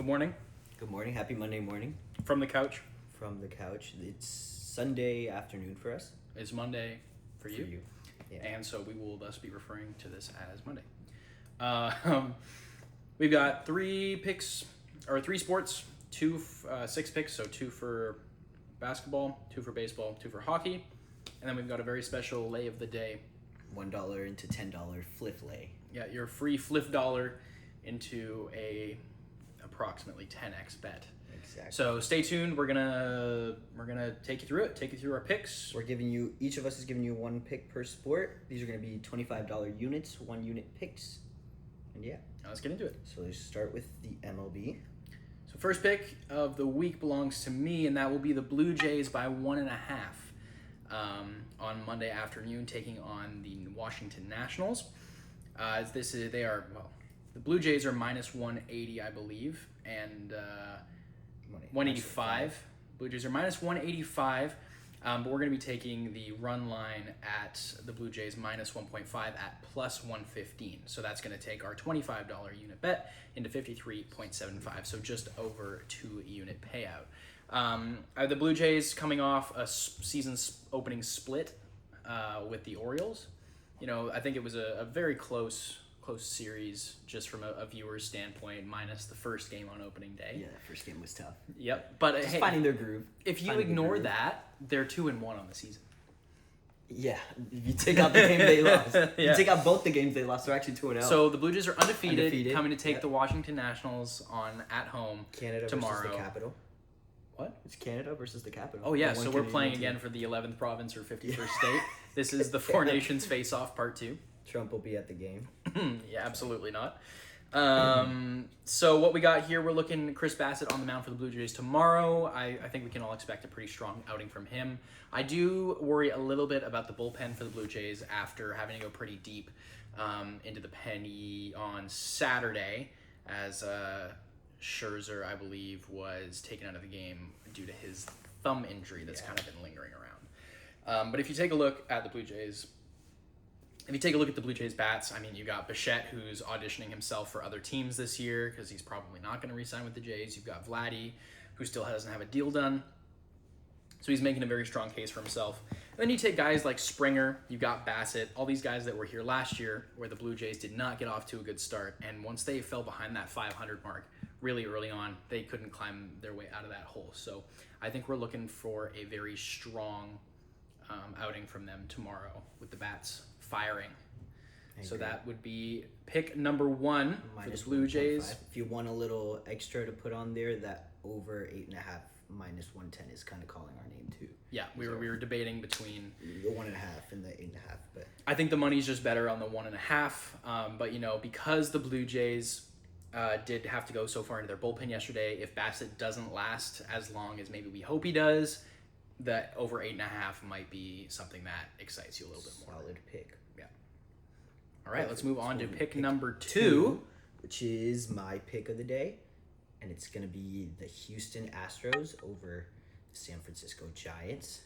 Good morning. Good morning. Happy Monday morning. From the couch. From the couch. It's Sunday afternoon for us. It's Monday for you. Yeah. And so we will thus be referring to this as Monday. We've got three sports, 6 picks, so 2 for basketball, 2 for baseball, 2 for hockey. And then we've got a very special lay of the day. $1 into $10 flip lay. Yeah, your free flip dollar into a approximately 10x bet. Exactly. So stay tuned. We're gonna take you through it. Take you through our picks. Each of us is giving you 1 pick per sport. These are gonna be $25 units, 1 unit picks, and yeah. Now let's get into it. So let's start with the MLB. So first pick of the week belongs to me, and that will be the Blue Jays by 1.5 on Monday afternoon, taking on the Washington Nationals. The Blue Jays are minus 180, I believe, and 185. Blue Jays are minus 185, but we're going to be taking the run line at the Blue Jays minus 1.5 at plus 115. So that's going to take our $25 unit bet into 53.75, so just over 2 unit payout. The Blue Jays coming off a season opening split with the Orioles. You know, I think it was a very close series just from a viewer's standpoint, minus the first game on opening day. Yeah, the first game was tough. Yep, but just finding their groove. If you ignore that, they're 2-1 on the season. Yeah, if you take out the game they lost. Yeah. You take out both the games they lost, they're actually 2-0. So the Blue Jays are undefeated. Coming to take the Washington Nationals on at home Canada tomorrow. Versus the capital. What? It's Canada versus the capital. Oh yeah, so we're playing again for the 11th province or 51st state. This is the Four Nations Face-Off Part 2. Trump will be at the game. Yeah, absolutely not. So what we got here, we're looking Chris Bassett on the mound for the Blue Jays tomorrow. I think we can all expect a pretty strong outing from him. I do worry a little bit about the bullpen for the Blue Jays after having to go pretty deep into the penny on Saturday, as Scherzer, I believe, was taken out of the game due to his thumb injury that's kind of been lingering around. But if you take a look at the Blue Jays, bats, I mean, you got Bichette, who's auditioning himself for other teams this year because he's probably not going to re-sign with the Jays. You've got Vladdy, who still doesn't have a deal done. So he's making a very strong case for himself. And then you take guys like Springer, you've got Bassett, all these guys that were here last year where the Blue Jays did not get off to a good start. And once they fell behind that 500 mark really early on, they couldn't climb their way out of that hole. So I think we're looking for a very strong outing from them tomorrow with the bats firing. So that would be pick number 1 for the Blue Jays. If you want a little extra to put on there, that over 8.5 minus 110 is kind of calling our name too. Yeah, we were debating between the 1.5 and the 8.5, but I think the money's just better on the 1.5. But because the Blue Jays did have to go so far into their bullpen yesterday, if Bassett doesn't last as long as maybe we hope he does, that over 8.5 might be something that excites you a little bit more. Solid pick. Yeah. All right, let's move on to pick number 2, which is my pick of the day, and it's going to be the Houston Astros over the San Francisco Giants.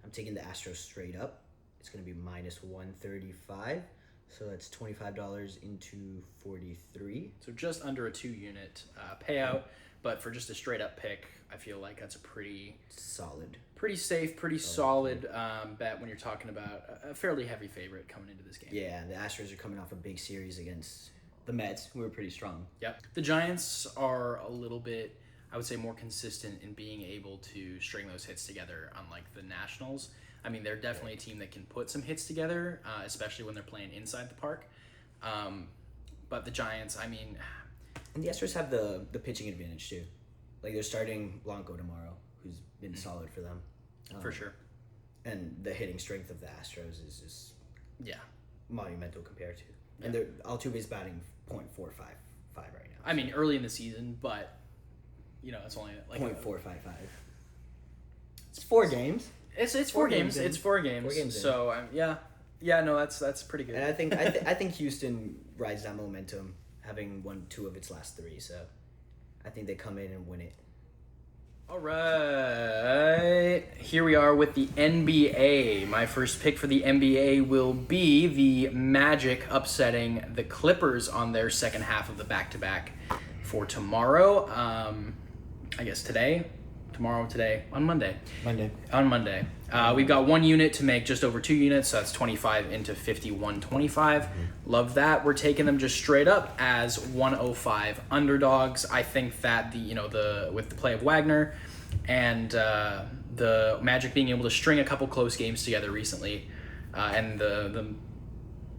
I'm taking the Astros straight up. It's going to be minus 135, so that's $25 into 43. So just under a 2-unit payout, but for just a straight up pick, I feel like that's a pretty safe, pretty solid bet when you're talking about a fairly heavy favorite coming into this game. Yeah, the Astros are coming off a big series against the Mets, who are pretty strong. Yep. The Giants are a little bit, I would say, more consistent in being able to string those hits together, unlike the Nationals. I mean, they're definitely a team that can put some hits together, especially when they're playing inside the park. But the Giants, I mean... And the Astros have the pitching advantage, too. Like, they're starting Blanco tomorrow, who's been solid for them. For sure. And the hitting strength of the Astros is just monumental compared to. Yeah. And Altuve's batting .455 right now. I mean, early in the season, but, it's only like... .455. It's 4 games. It's 4 games. It's 4 games. 4 games. So, yeah, no, that's pretty good. And I think Houston rides that momentum, having won 2 of its last 3, so I think they come in and win it. All right, here we are with the NBA. My first pick for the NBA will be the Magic upsetting the Clippers on their second half of the back-to-back for tomorrow. I guess today, on Monday. On Monday. We've got 1 unit to make just over 2 units, so that's 25 into 51.25. Love that. We're taking them just straight up as 105 underdogs. I think that with the play of Wagner and the Magic being able to string a couple close games together recently, and the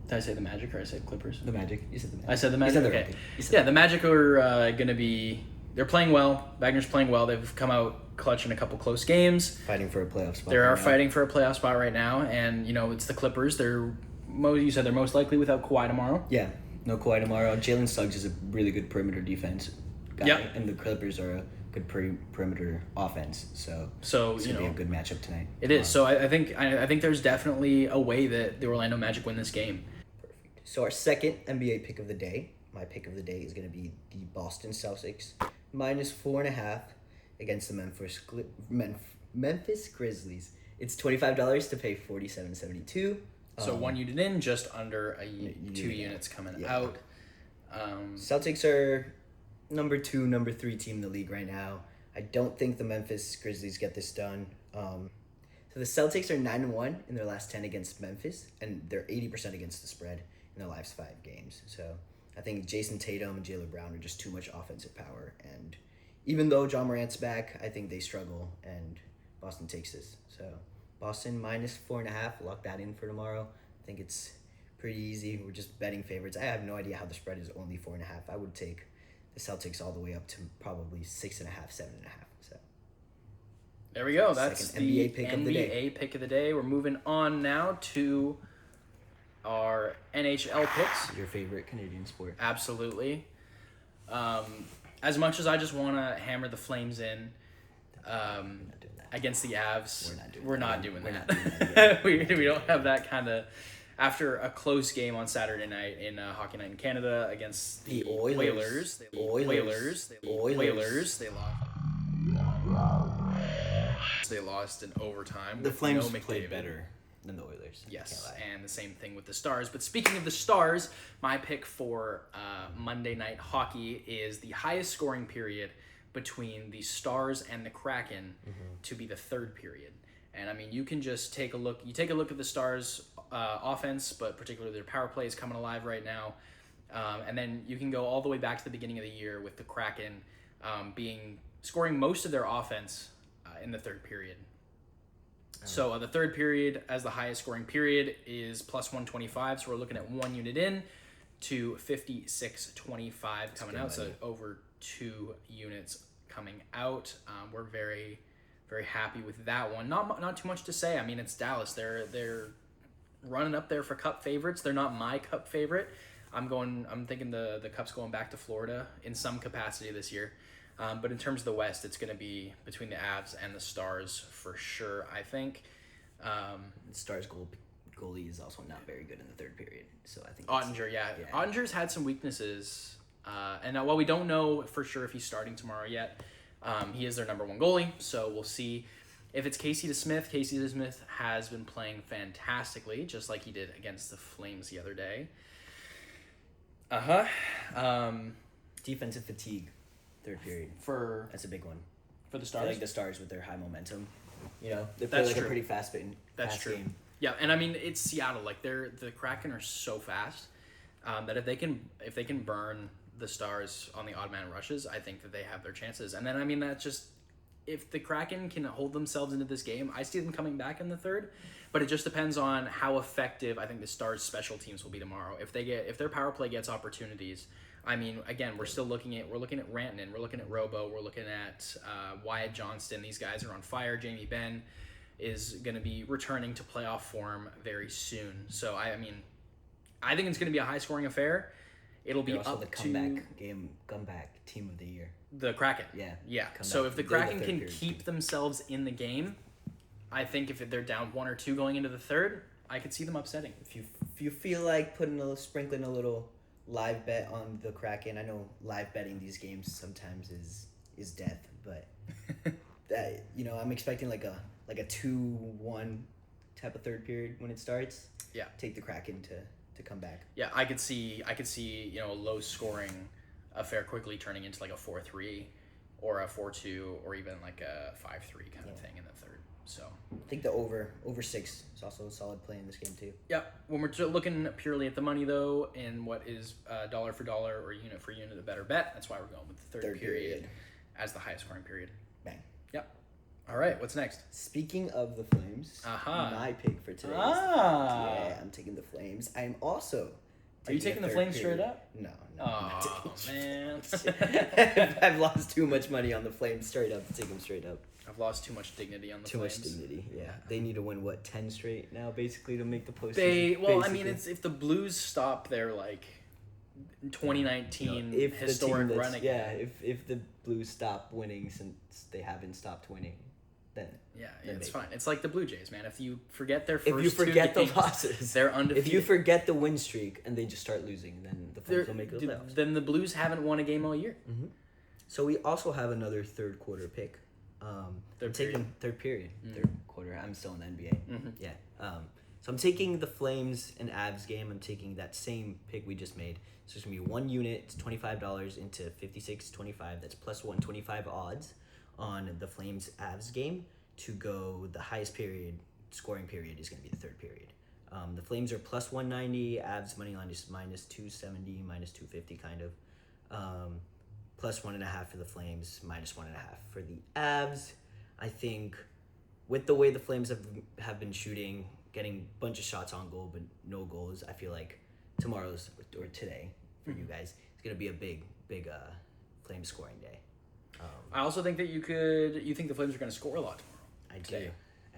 did I say the Magic or I said Clippers? The Magic. You said the Magic. I said the Magic. Okay. The Magic are going to be. They're playing well. Wagner's playing well. They've come out clutch in a couple close games. Fighting for a playoff spot. They are fighting for a playoff spot right now, and it's the Clippers. You said they're most likely without Kawhi tomorrow. Yeah, no Kawhi tomorrow. Jalen Suggs is a really good perimeter defense guy, Yep. And the Clippers are a good perimeter offense. So it's gonna be a good matchup tonight. It is. So I think there's definitely a way that the Orlando Magic win this game. Perfect. So our second NBA pick of the day. My pick of the day is going to be the Boston Celtics -4.5 against the Memphis Grizzlies. It's $25 to pay $47.72. So 1 unit in, just under 2 units coming out. Celtics are number 2, number 3 team in the league right now. I don't think the Memphis Grizzlies get this done. So the Celtics are 9-1 in their last 10 against Memphis, and they're 80% against the spread in their last 5 games. So I think Jason Tatum and Jaylen Brown are just too much offensive power. And even though John Morant's back, I think they struggle, and Boston takes this. So Boston -4.5, lock that in for tomorrow. I think it's pretty easy. We're just betting favorites. I have no idea how the spread is only 4.5. I would take the Celtics all the way up to probably 6.5, 7.5. So there we go. That's second the NBA pick of the day. NBA pick of the day. We're moving on now to our NHL picks. Your favorite Canadian sport. Absolutely. As much as I just want to hammer the Flames in against the Avs, we're not doing that. we don't have that kind of... After a close game on Saturday night in Hockey Night in Canada against the Oilers. They lost in overtime. The Flames played better than the Oilers. Yes, and the same thing with the Stars. But speaking of the Stars, my pick for Monday Night Hockey is the highest scoring period between the Stars and the Kraken to be the third period. And I mean, you can just take a look. You take a look at the Stars' offense, but particularly their power play is coming alive right now. And then you can go all the way back to the beginning of the year with the Kraken scoring most of their offense in the third period. So the third period, as the highest scoring period, is +125. So we're looking at 1 unit in to 56.25 coming out. So over 2 units coming out. We're very, very happy with that one. Not too much to say. I mean, it's Dallas. They're running up there for cup favorites. They're not my cup favorite. I'm thinking the cup's going back to Florida in some capacity this year. But in terms of the West, it's going to be between the Avs and the Stars for sure, I think. The Stars goalie is also not very good in the third period. So I think Ottinger, yeah. Ottinger's had some weaknesses. And while we don't know for sure if he's starting tomorrow yet, he is their number 1 goalie. So we'll see if it's Casey DeSmith. Casey DeSmith has been playing fantastically, just like he did against the Flames the other day. Defensive fatigue. Third period. That's a big one. For the Stars? I like the Stars with their high momentum. They play a pretty fast game. That's true. Yeah, and I mean, it's Seattle. Like, the Kraken are so fast that if they can burn the Stars on the odd man rushes, I think that they have their chances. And then, I mean, that's just... If the Kraken can hold themselves into this game, I see them coming back in the third. But it just depends on how effective I think the Stars' special teams will be tomorrow. If their power play gets opportunities... I mean, again, we're looking at Rantanen, we're looking at Robo, we're looking at Wyatt Johnston. These guys are on fire. Jamie Benn is going to be returning to playoff form very soon. So I think it's going to be a high-scoring affair. It'll be also up the comeback team of the year. The Kraken. Yeah. So if the Kraken can keep themselves in the game, I think if they're down 1 or 2 going into the third, I could see them upsetting. If you feel like sprinkling a little live bet on the Kraken. I know live betting these games sometimes is death, but that I'm expecting like a 2-1 type of third period when it starts. Yeah. Take the Kraken to come back. Yeah, I could see a low scoring affair quickly turning into like a 4-3 or a 4-2 or even like a 5-3 kind of thing in the third. So I think the over 6 is also a solid play in this game too. Yep. When we're looking purely at the money, though, and what is dollar for dollar or unit for unit a better bet, that's why we're going with the third period as the highest scoring period. Bang. Yep. All right. What's next? Speaking of the Flames, my pick for today. Yeah, I'm taking the Flames. I'm also. Are you taking the Flames straight up? No. Oh man. I've lost too much money on the Flames straight up to take them straight up. I've lost too much dignity on the Flames. Too much dignity, yeah. They need to win, 10 straight now, basically, to make the postseason? I mean, it's if the Blues stop their, 2019 historic run again. Yeah, if the Blues stop winning since they haven't stopped winning, then... Yeah, it's fine. It's like the Blue Jays, man. If you forget their If you forget the losses, they're undefeated. If you forget the win streak and they just start losing, then the Flames will make the playoffs. Then the Blues haven't won a game all year. Mm-hmm. So we also have another third quarter pick. Third period. Mm-hmm. Third quarter. I'm still in the NBA. Mm-hmm. Yeah. So I'm taking the Flames and Avs game. I'm taking that same pick we just made. So it's going to be 1 unit. It's $25 into 56.25. That's plus 125 odds on the Flames Avs game to go. The highest scoring period is going to be the third period. The Flames are plus 190. Avs money line is minus 270, minus 250 kind of. Plus 1.5 for the Flames, minus 1.5 for the Avs. I think with the way the Flames have been shooting, getting a bunch of shots on goal but no goals, I feel like tomorrow's or today for you guys is gonna be a big Flames scoring day. I also think that you think the Flames are going to score a lot tomorrow. I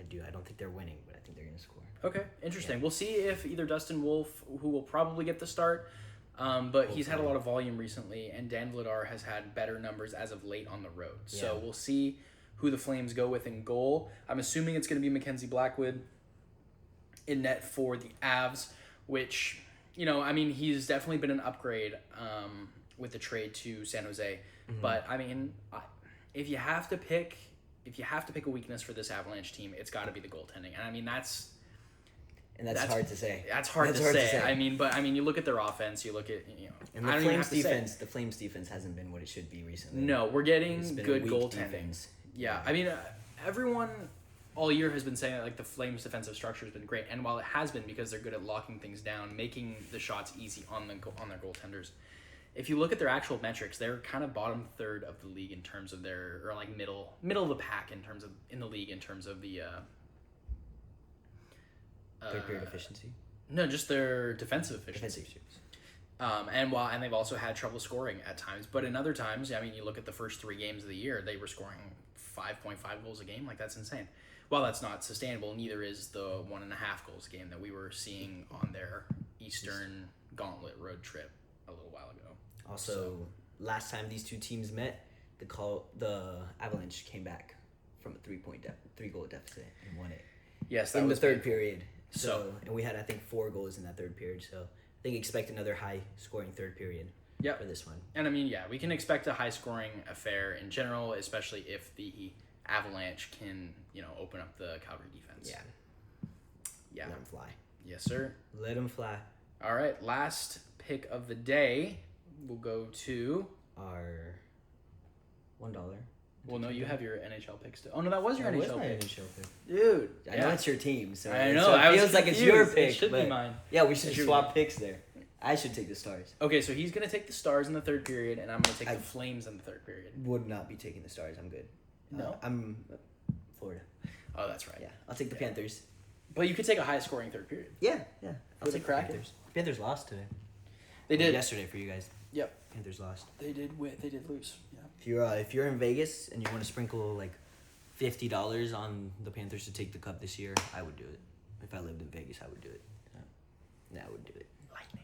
do. I don't think they're winning, but I think they're going to score. Okay, interesting. Yeah. We'll see if either Dustin Wolf, who will probably get the start. But he's had a lot of volume recently, and Dan Vladar has had better numbers as of late on the road. Yeah. So we'll see who the Flames go with in goal. I'm assuming it's going to be Mackenzie Blackwood in net for the Avs, which, he's definitely been an upgrade with the trade to San Jose. Mm-hmm. But, if you have to pick a weakness for this Avalanche team, it's got to be the goaltending. And, that's hard to say. That's hard to say. You look at their offense. You look at And the Flames defense hasn't been what it should be recently. No, we're getting good goaltending. Defense. Yeah, everyone all year has been saying that the Flames' defensive structure has been great, and while it has been because they're good at locking things down, making the shots easy on their goaltenders. If you look at their actual metrics, they're kind of bottom third of the league in terms of middle of the pack in the league in terms of the. Third period efficiency? No, just their defensive efficiency. And they've also had trouble scoring at times. But in other times, you look at the first 3 games of the year, they were scoring 5.5 goals a game. That's insane. While that's not sustainable, neither is the 1.5 goals a game that we were seeing on their Eastern Gauntlet road trip a little while ago. Also, last time these two teams met, the Avalanche came back from a 3-goal deficit and won it. Yes, in the third period. And we had, I think, 4 goals in that third period. So I think expect another high-scoring third period for this one. And we can expect a high-scoring affair in general, especially if the Avalanche can, open up the Calgary defense. Yeah. Let them fly. Yes, sir. Let them fly. All right, last pick of the day. We'll go to our $1. Well, no, you have your NHL pick still. Oh, no, that was your NHL pick. NHL pick. Dude. I know it's your team, so I know. So it feels like it's your pick. It should be mine. Yeah, we should swap picks there. I should take the Stars. Okay, so he's going to take the Stars in the third period, and I'm going to take the Flames in the third period. Would not be taking the Stars. I'm good. No? I'm Florida. Oh, that's right. Yeah, I'll take the Panthers. But you could take a high-scoring third period. Yeah. I'll take Kraken. Panthers lost today. They did. Yesterday for you guys. Yep. Panthers lost. They did lose. Yeah. If you're in Vegas and you want to sprinkle $50 on the Panthers to take the cup this year, I would do it. If I lived in Vegas, I would do it. I would do it. Lightning.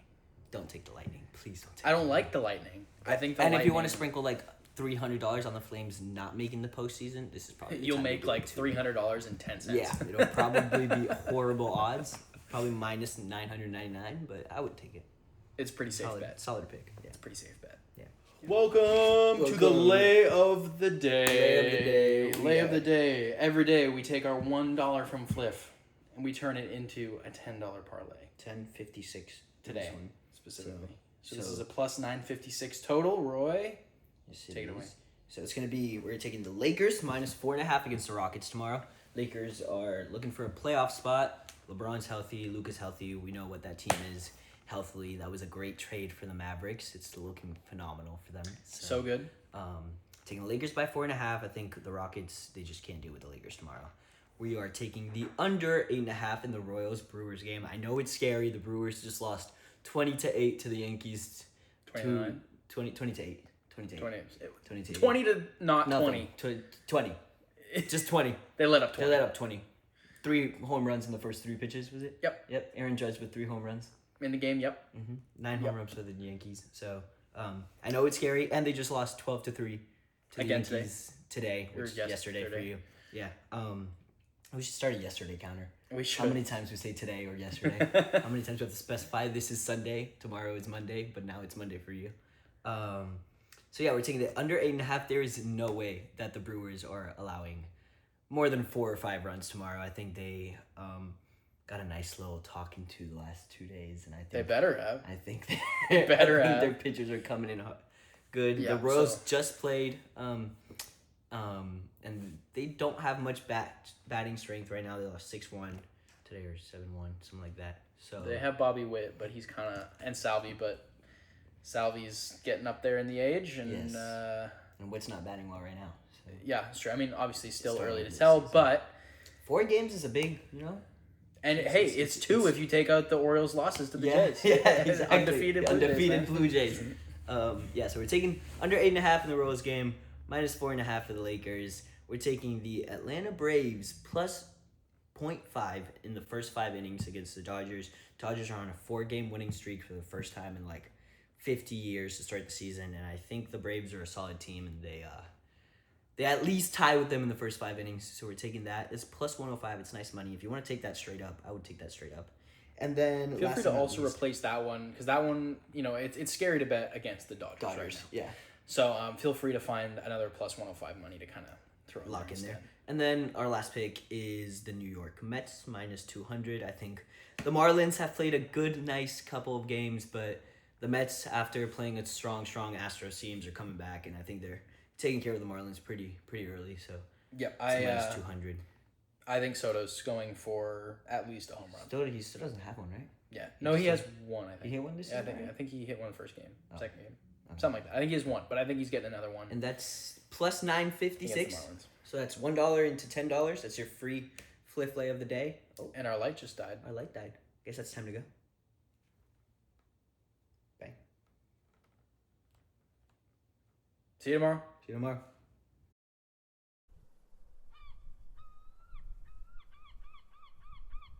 Don't take the Lightning, please don't. I don't like the Lightning. I think the Lightning. And if you want to sprinkle $300 on the Flames not making the postseason, this is probably you'll make $300.10. Yeah, it'll probably be horrible odds, probably minus $999, but I would take it. It's a pretty safe bet. Solid pick. Yeah. It's a pretty safe bet. Yeah. Welcome to the lay of the day. Lay of the day. Every day we take our $1 from Fliff and we turn it into a $10 parlay. $10.56 today, specifically. So this is a plus 956 total. Roy, yes, take it away. So it's going to be, we're taking the Lakers minus 4.5 against the Rockets tomorrow. Lakers are looking for a playoff spot. LeBron's healthy. Luka's healthy. We know what that team is healthily. That was a great trade for the Mavericks. It's looking phenomenal for them. So good. Taking the Lakers by 4.5. I think the Rockets, they just can't do with the Lakers tomorrow. We are taking the under 8.5 in the Royals-Brewers game. I know it's scary. The Brewers just lost 20-8 to the Yankees. 29. 20 to 8. 20 to 8. 20 to 20 to not Nothing. 20. 20. Just 20. They let up 20. They let up 20. 3 home runs in the first 3 pitches, was it? Yep. Aaron Judge with 3 home runs. In the game, yep. 9 home runs for the Yankees. So I know it's scary, and they just lost 12-3 to the Again Yankees today, which is yesterday for you. Yeah. We should start a yesterday counter. We should. How many times we say today or yesterday? How many times we have to specify this is Sunday, tomorrow is Monday, but now it's Monday for you. So yeah, we're taking the under 8.5. There is no way that the Brewers are allowing more than 4 or 5 runs tomorrow. I think they got a nice little talking to the last 2 days, and I think they better have. I think Their pitchers are coming in good. Yeah, the Royals just played, and they don't have much batting strength right now. They lost 6-1 today or 7-1, something like that. So They have Bobby Witt, but he's kind of and Salvi, but Salvi's getting up there in the age, and Yes. And Witt's not batting well right now. So. yeah, it's true. I mean, obviously, still Starting early to this tell, season. but 4 games is a big, and hey, it's 2 if you take out the Orioles' losses to the Jays. Yeah, exactly. Undefeated Blue Jays. Yeah, so we're taking under 8.5 in the Royals game, minus 4.5 for the Lakers. We're taking the Atlanta Braves plus 0.5 in the first 5 innings against the Dodgers. Dodgers are on a 4-game winning streak for the first time in like 50 years to start the season, and I think the Braves are a solid team, and they at least tie with them in the first 5 innings. So we're taking that. It's plus 105. It's nice money. If you want to take that straight up, I would take that straight up. And then Feel free to also replace that one, because that one, it's scary to bet against the Dodgers right now. Yeah. So feel free to find another plus 105 money to kind of throw Lock in instead. there. And then our last pick is the New York Mets, minus 200. I think the Marlins have played a good, nice couple of games, but the Mets, after playing a strong Astros teams, are coming back, and I think they're taking care of the Marlins pretty early. So yeah, minus 200. I think Soto's going for at least a home run. He still doesn't have one, right? Yeah. No, he has one, I think. He hit one this year? season? I think he hit one first game, second game. Something like that. I think he has one, but I think he's getting another one. And that's plus 956. Against the Marlins. So that's $1 into $10. That's your free flip play of the day. Oh, And our light just died. our light died. Guess that's time to go. Bang. See you tomorrow. See you tomorrow.